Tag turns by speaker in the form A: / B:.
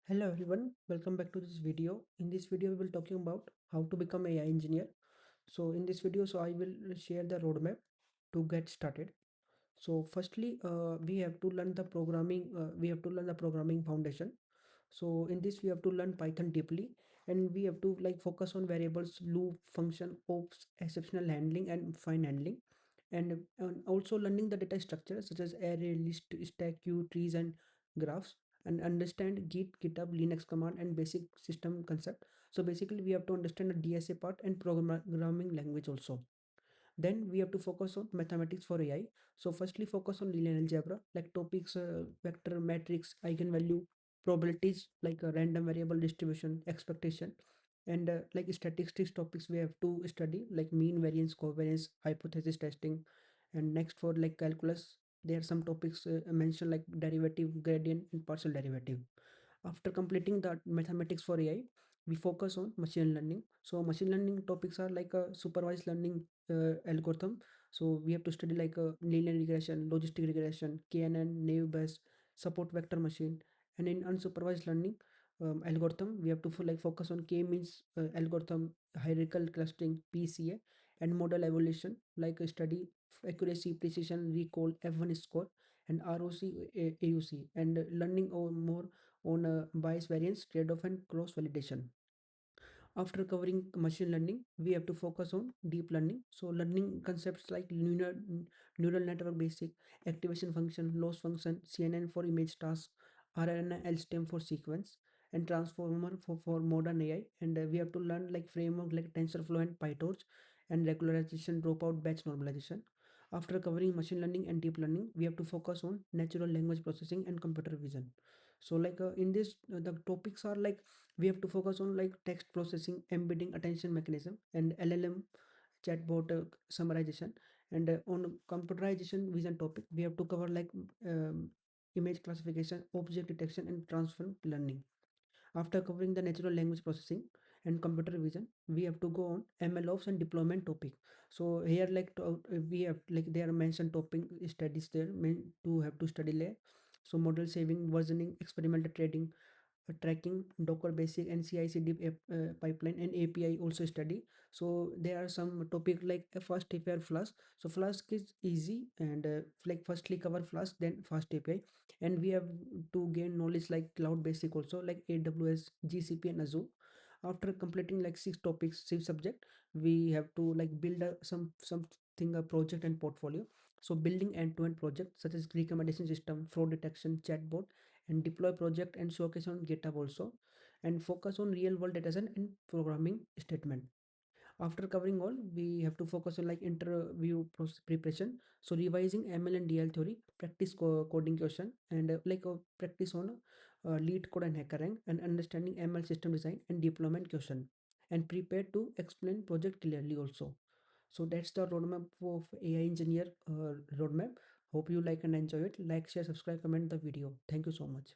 A: Hello everyone, welcome back to this video. In this video, we will talking about how to become AI engineer. So in this video, I will share the roadmap to get started. So firstly, we have to learn the programming. We have to learn the programming foundation. So in this, we have to learn Python deeply, and we have to like focus on variables, loop, function, ops, exceptional handling, and fine handling, and also learning the data structure such as array, list, stack, queue, trees, and graphs, and understand Git, GitHub, Linux command, and basic system concept. So basically, we have to understand the DSA part and programming language also. Then we have to focus on mathematics for AI. So firstly, focus on linear algebra like topics, vector, matrix, eigenvalue, probabilities like a random variable distribution, expectation, and like statistics topics we have to study like mean, variance, covariance, hypothesis testing. And next for like calculus, there are some topics mentioned like derivative, gradient, and partial derivative. After completing the mathematics for AI, we focus on machine learning. So machine learning topics are like a supervised learning algorithm. So we have to study like a linear regression, logistic regression, KNN, naive Bayes, support vector machine. And in unsupervised learning algorithm, we have to like focus on k-means algorithm, hierarchical clustering, PCA, and model evolution like a study accuracy, precision, recall, F1 score, and ROC, AUC, and learning more on bias variance, trade-off, and cross-validation. After covering machine learning, we have to focus on deep learning. So learning concepts like neural network basic, activation function, loss function, CNN for image task, RNN, LSTM for sequence, and transformer for modern AI. And we have to learn like framework like TensorFlow and PyTorch, and regularization, dropout, batch normalization. After covering machine learning and deep learning, we have to focus on natural language processing and computer vision. So like in this, the topics are like we have to focus on like text processing, embedding, attention mechanism, and LLM, chatbot, summarization. And on computerization vision topic, we have to cover like um, image classification, object detection, and transform learning. After covering the natural language processing and computer vision, we have to go on MLOps and deployment topic. So here like we have like there are mentioned topic studies there meant to have to study there. So model saving, versioning, experimental trading, tracking, Docker basic, and CI/CD pipeline, and API also study. So there are some topic like first API Flask. So Flask is easy, and like firstly cover Flask, then fast API. And we have to gain knowledge like cloud basic also like AWS, GCP, and Azure. After completing like 6 topics, 6 subject, we have to like build something, a project and portfolio. So building end-to-end project such as recommendation system, fraud detection, chatbot, and deploy project and showcase on GitHub also, and focus on real world data set and programming statement. After covering all, we have to focus on like interview preparation. So revising ML and DL theory, practice coding question, and practice on lead code and HackerRank, and understanding ML system design and deployment question, and prepare to explain project clearly also. So that's the roadmap of AI engineer roadmap. Hope you like and enjoy it. Like, share, subscribe, comment the video. Thank you so much.